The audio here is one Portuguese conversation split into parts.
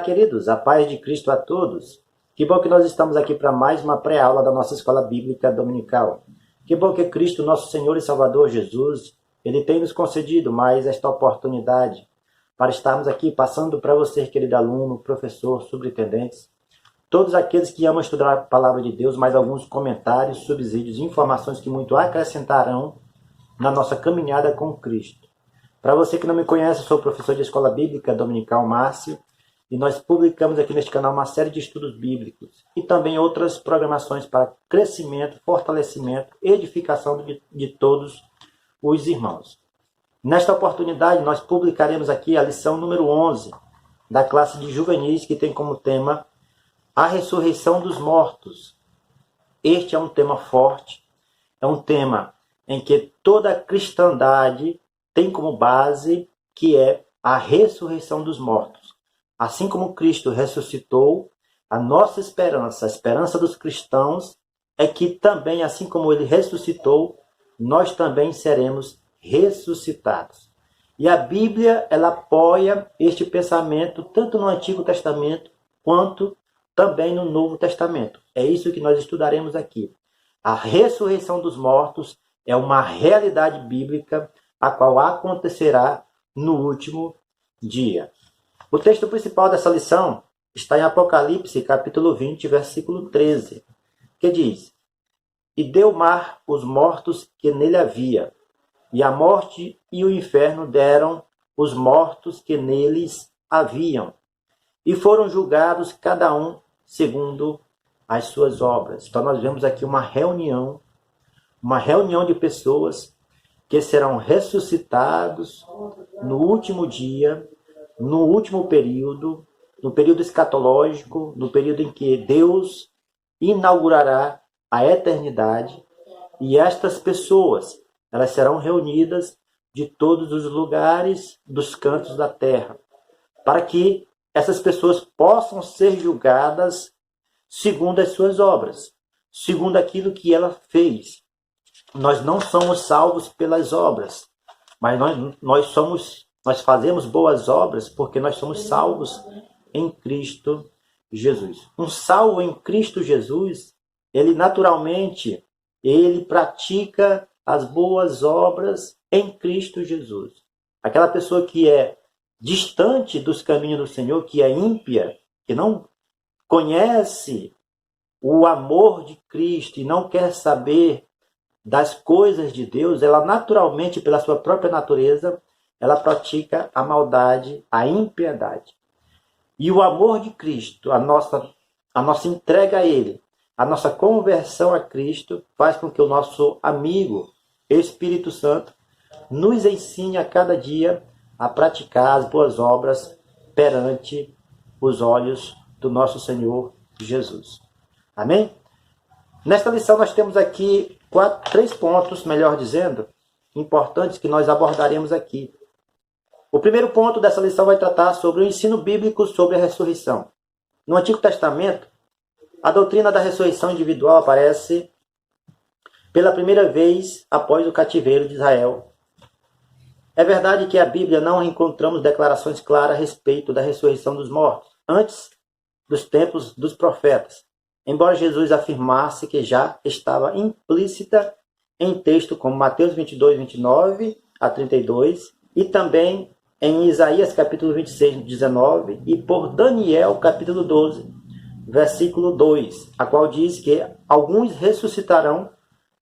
queridos, a paz de Cristo a todos. Que bom que nós estamos aqui para mais uma pré-aula da nossa Escola Bíblica Dominical. Que bom que Cristo, nosso Senhor e Salvador Jesus, Ele tem nos concedido mais esta oportunidade para estarmos aqui passando para você, querido aluno, professor, superintendentes, todos aqueles que amam estudar a Palavra de Deus, mais alguns comentários, subsídios e informações que muito acrescentarão na nossa caminhada com Cristo. Para você que não me conhece, eu sou o professor de Escola Bíblica Dominical Márcio, e nós publicamos aqui neste canal uma série de estudos bíblicos e também outras programações para crescimento, fortalecimento e edificação de todos os irmãos. Nesta oportunidade, nós publicaremos aqui a lição número 11 da classe de juvenis, que tem como tema a ressurreição dos mortos. Este é um tema forte, é um tema em que toda a cristandade tem como base, que é a ressurreição dos mortos. Assim como Cristo ressuscitou, a nossa esperança, a esperança dos cristãos, é que também, assim como Ele ressuscitou, nós também seremos ressuscitados. E a Bíblia, ela apoia este pensamento tanto no Antigo Testamento quanto também no Novo Testamento. É isso que nós estudaremos aqui. A ressurreição dos mortos é uma realidade bíblica a qual acontecerá no último dia. O texto principal dessa lição está em Apocalipse, capítulo 20, versículo 13, que diz: E deu o mar os mortos que nele havia, e a morte e o inferno deram os mortos que neles haviam, e foram julgados cada um segundo as suas obras. Então nós vemos aqui uma reunião de pessoas que serão ressuscitados no último dia, no último período, no período escatológico, no período em que Deus inaugurará a eternidade, e estas pessoas, elas serão reunidas de todos os lugares dos cantos da terra, para que essas pessoas possam ser julgadas segundo as suas obras, segundo aquilo que ela fez. Nós não somos salvos pelas obras, mas nós fazemos boas obras porque nós somos salvos em Cristo Jesus. Um salvo em Cristo Jesus, ele naturalmente, ele pratica as boas obras em Cristo Jesus. Aquela pessoa que é distante dos caminhos do Senhor, que é ímpia, que não conhece o amor de Cristo e não quer saber das coisas de Deus, ela naturalmente, pela sua própria natureza, ela pratica a maldade, a impiedade. E o amor de Cristo, a nossa entrega a Ele, a nossa conversão a Cristo, faz com que o nosso amigo Espírito Santo nos ensine a cada dia a praticar as boas obras perante os olhos do nosso Senhor Jesus. Amém? Nesta lição nós temos aqui três pontos, melhor dizendo, importantes que nós abordaremos aqui. O primeiro ponto dessa lição vai tratar sobre o ensino bíblico sobre a ressurreição. No Antigo Testamento, a doutrina da ressurreição individual aparece pela primeira vez após o cativeiro de Israel. É verdade que a Bíblia não encontramos declarações claras a respeito da ressurreição dos mortos, antes dos tempos dos profetas, embora Jesus afirmasse que já estava implícita em texto como Mateus 22, 29 a 32, e também em Isaías capítulo 26, 19, e por Daniel capítulo 12, versículo 2, a qual diz que alguns ressuscitarão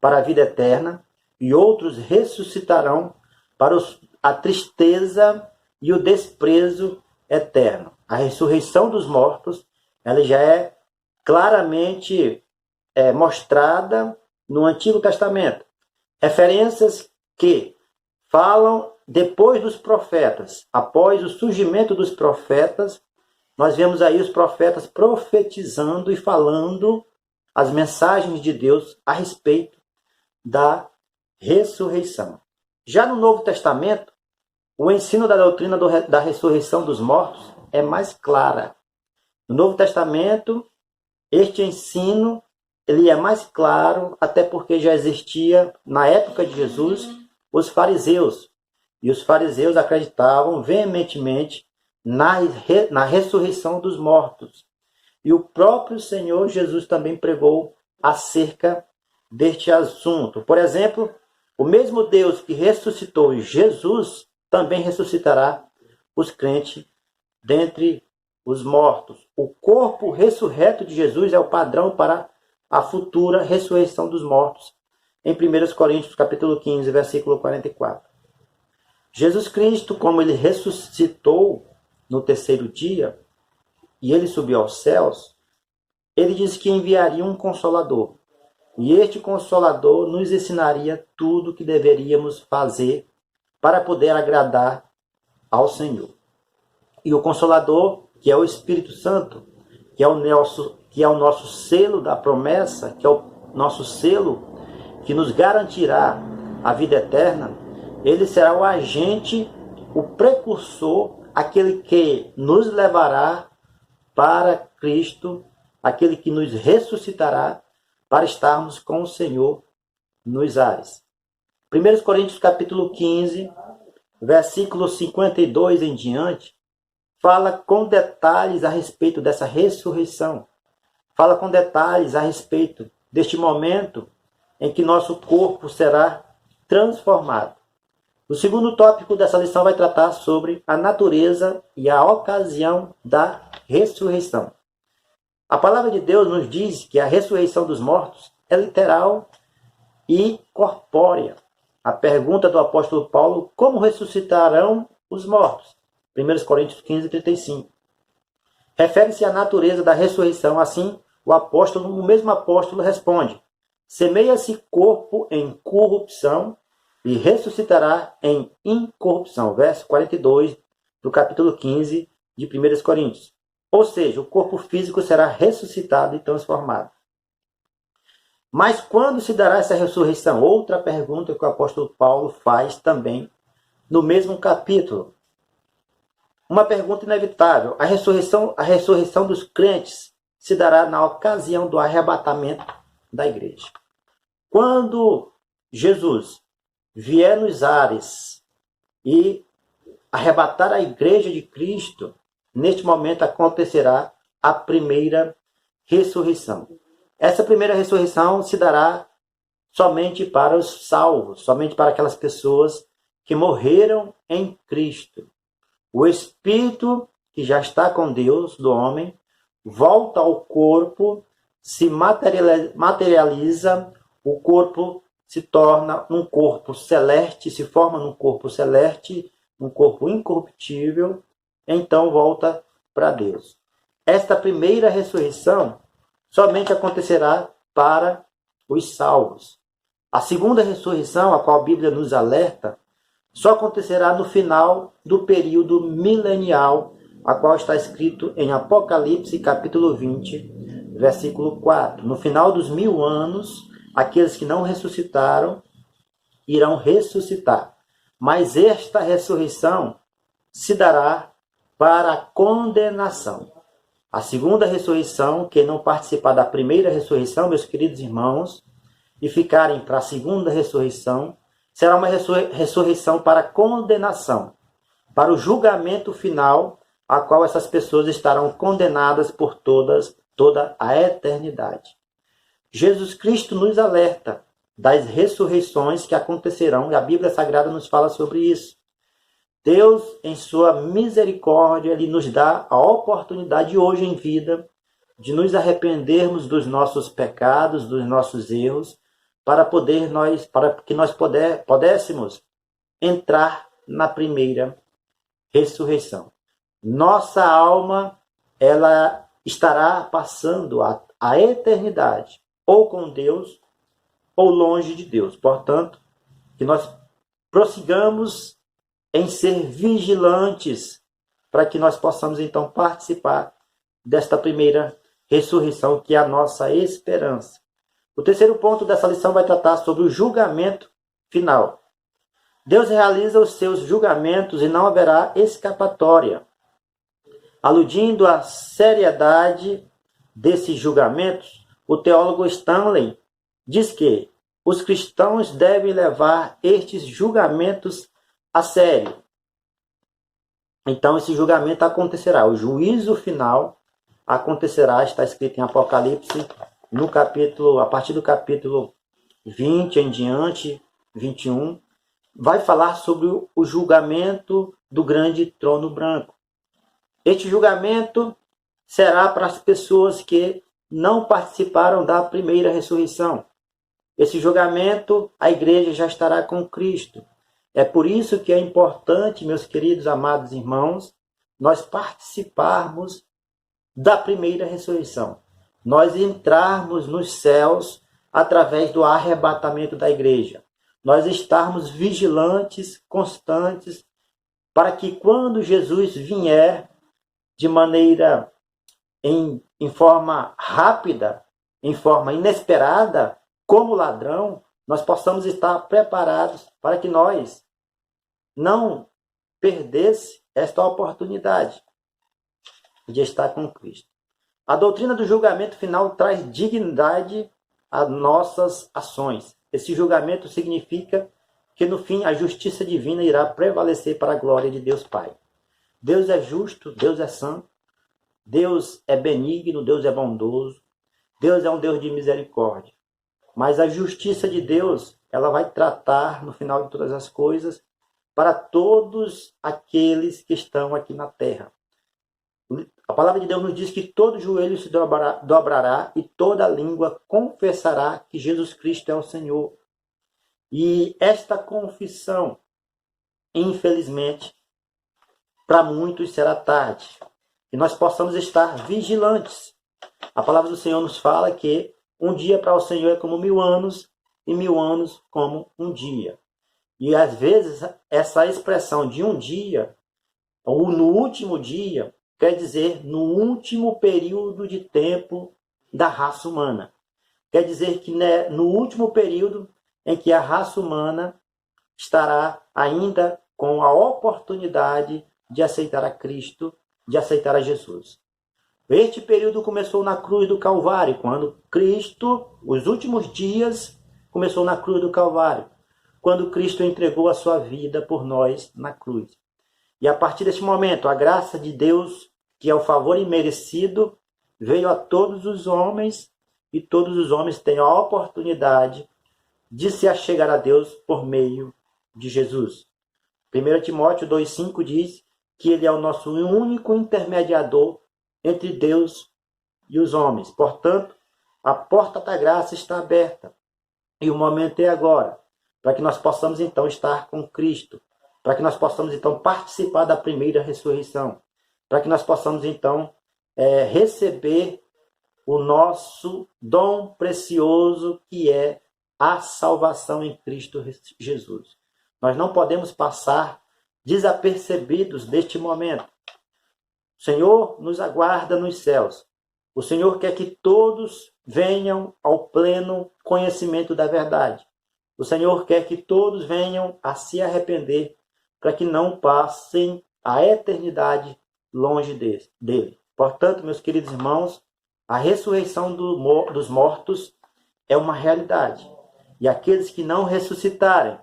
para a vida eterna e outros ressuscitarão para a tristeza e o desprezo eterno. A ressurreição dos mortos, ela já é claramente mostrada no Antigo Testamento. Referências que falam depois dos profetas, após o surgimento dos profetas, nós vemos aí os profetas profetizando e falando as mensagens de Deus a respeito da ressurreição. Já no Novo Testamento, o ensino da doutrina da ressurreição dos mortos é mais clara. No Novo Testamento, este ensino ele é mais claro, até porque já existia, na época de Jesus, os fariseus. E os fariseus acreditavam veementemente na ressurreição dos mortos. E o próprio Senhor Jesus também pregou acerca deste assunto. Por exemplo, o mesmo Deus que ressuscitou Jesus também ressuscitará os crentes dentre os mortos. O corpo ressurreto de Jesus é o padrão para a futura ressurreição dos mortos. Em 1 Coríntios capítulo 15, versículo 44. Jesus Cristo, como ele ressuscitou no terceiro dia e ele subiu aos céus, ele disse que enviaria um Consolador. E este Consolador nos ensinaria tudo o que deveríamos fazer para poder agradar ao Senhor. E o Consolador, que é o Espírito Santo, que é o nosso selo da promessa, que é o nosso selo que nos garantirá a vida eterna, ele será o agente, o precursor, aquele que nos levará para Cristo, aquele que nos ressuscitará para estarmos com o Senhor nos ares. 1 Coríntios capítulo 15, versículo 52 em diante, fala com detalhes a respeito dessa ressurreição. Fala com detalhes a respeito deste momento em que nosso corpo será transformado. O segundo tópico dessa lição vai tratar sobre a natureza e a ocasião da ressurreição. A palavra de Deus nos diz que a ressurreição dos mortos é literal e corpórea. A pergunta do apóstolo Paulo: como ressuscitarão os mortos? 1 Coríntios 15, 35. Refere-se à natureza da ressurreição. Assim, o mesmo apóstolo responde: semeia-se corpo em corrupção e ressuscitará em incorrupção. Verso 42 do capítulo 15 de 1 Coríntios. Ou seja, o corpo físico será ressuscitado e transformado. Mas quando se dará essa ressurreição? Outra pergunta que o apóstolo Paulo faz também no mesmo capítulo. Uma pergunta inevitável. A ressurreição dos crentes se dará na ocasião do arrebatamento da igreja. Quando Jesus vier nos ares e arrebatar a igreja de Cristo, neste momento acontecerá a primeira ressurreição. Essa primeira ressurreição se dará somente para os salvos, somente para aquelas pessoas que morreram em Cristo. O espírito que já está com Deus, do homem, volta ao corpo, se materializa, o corpo se torna um corpo celeste, se forma num corpo celeste, um corpo incorruptível, então volta para Deus. Esta primeira ressurreição somente acontecerá para os salvos. A segunda ressurreição, a qual a Bíblia nos alerta, só acontecerá no final do período milenial, a qual está escrito em Apocalipse capítulo 20, versículo 4. No final dos 1000 anos, aqueles que não ressuscitaram irão ressuscitar. Mas esta ressurreição se dará para a condenação. A segunda ressurreição, quem não participar da primeira ressurreição, meus queridos irmãos, e ficarem para a segunda ressurreição, será uma ressurreição para a condenação, para o julgamento final, a qual essas pessoas estarão condenadas por toda a eternidade. Jesus Cristo nos alerta das ressurreições que acontecerão, e a Bíblia Sagrada nos fala sobre isso. Deus, em sua misericórdia, Ele nos dá a oportunidade hoje em vida de nos arrependermos dos nossos pecados, dos nossos erros, para que nós pudéssemos entrar na primeira ressurreição. Nossa alma, ela estará passando a eternidade, ou com Deus, ou longe de Deus. Portanto, que nós prossigamos em ser vigilantes, para que nós possamos então participar desta primeira ressurreição, que é a nossa esperança. O terceiro ponto dessa lição vai tratar sobre o julgamento final. Deus realiza os seus julgamentos e não haverá escapatória. Aludindo à seriedade desses julgamentos, o teólogo Stanley diz que os cristãos devem levar estes julgamentos a sério. Então esse julgamento acontecerá. O juízo final acontecerá, está escrito em Apocalipse, no capítulo, a partir do capítulo 20 em diante, 21, vai falar sobre o julgamento do grande trono branco. Este julgamento será para as pessoas que não participaram da primeira ressurreição. Esse julgamento, a igreja já estará com Cristo. É por isso que é importante, meus queridos amados irmãos, nós participarmos da primeira ressurreição. Nós entrarmos nos céus através do arrebatamento da igreja. Nós estarmos vigilantes, constantes, para que quando Jesus vier de maneira, em forma rápida, em forma inesperada, como ladrão, nós possamos estar preparados para que nós não perdesse esta oportunidade de estar com Cristo. A doutrina do julgamento final traz dignidade às nossas ações. Esse julgamento significa que no fim a justiça divina irá prevalecer para a glória de Deus Pai. Deus é justo, Deus é santo, Deus é benigno, Deus é bondoso, Deus é um Deus de misericórdia. Mas a justiça de Deus, ela vai tratar no final de todas as coisas para todos aqueles que estão aqui na terra. A palavra de Deus nos diz que todo joelho se dobrará e toda língua confessará que Jesus Cristo é o Senhor. E esta confissão, infelizmente, para muitos será tarde. E nós possamos estar vigilantes. A palavra do Senhor nos fala que um dia para o Senhor é como 1000 anos e 1000 anos como um dia. E às vezes essa expressão de um dia, ou no último dia, quer dizer no último período de tempo da raça humana. Quer dizer que no último período em que a raça humana estará ainda com a oportunidade de aceitar a Cristo, de aceitar a Jesus. Este período começou na cruz do Calvário, quando Cristo, os últimos dias, começou na cruz do Calvário, quando Cristo entregou a sua vida por nós na cruz. E a partir deste momento, a graça de Deus, que é o favor imerecido, veio a todos os homens, e todos os homens têm a oportunidade de se achegar a Deus por meio de Jesus. 1 Timóteo 2,5 diz que ele é o nosso único intermediador entre Deus e os homens. Portanto, a porta da graça está aberta. E o momento é agora, para que nós possamos então estar com Cristo, para que nós possamos então participar da primeira ressurreição, para que nós possamos então receber o nosso dom precioso, que é a salvação em Cristo Jesus. Nós não podemos passar desapercebidos deste momento. O Senhor nos aguarda nos céus. O Senhor quer que todos venham ao pleno conhecimento da verdade. O Senhor quer que todos venham a se arrepender, para que não passem a eternidade longe dele. Portanto, meus queridos irmãos, a ressurreição dos mortos é uma realidade. E aqueles que não ressuscitarem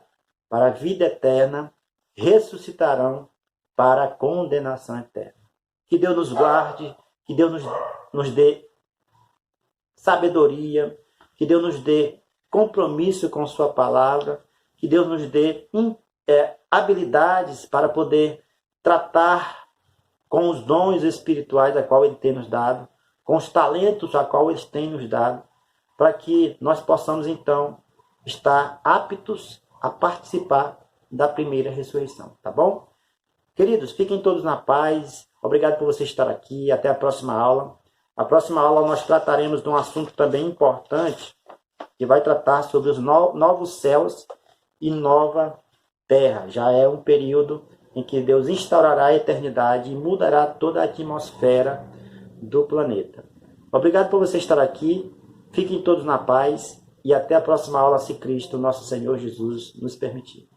para a vida eterna, ressuscitarão para a condenação eterna. Que Deus nos guarde, que Deus nos dê sabedoria, que Deus nos dê compromisso com sua palavra, que Deus nos dê habilidades para poder tratar com os dons espirituais a qual Ele tem nos dado, com os talentos a qual Ele tem nos dado, para que nós possamos então estar aptos a participar da primeira ressurreição, tá bom? Queridos, fiquem todos na paz. Obrigado por você estar aqui. Até a próxima aula. A próxima aula nós trataremos de um assunto também importante, que vai tratar sobre os novos céus e nova terra. Já é um período em que Deus instaurará a eternidade e mudará toda a atmosfera do planeta. Obrigado por você estar aqui. Fiquem todos na paz e até a próxima aula, se Cristo, nosso Senhor Jesus, nos permitir.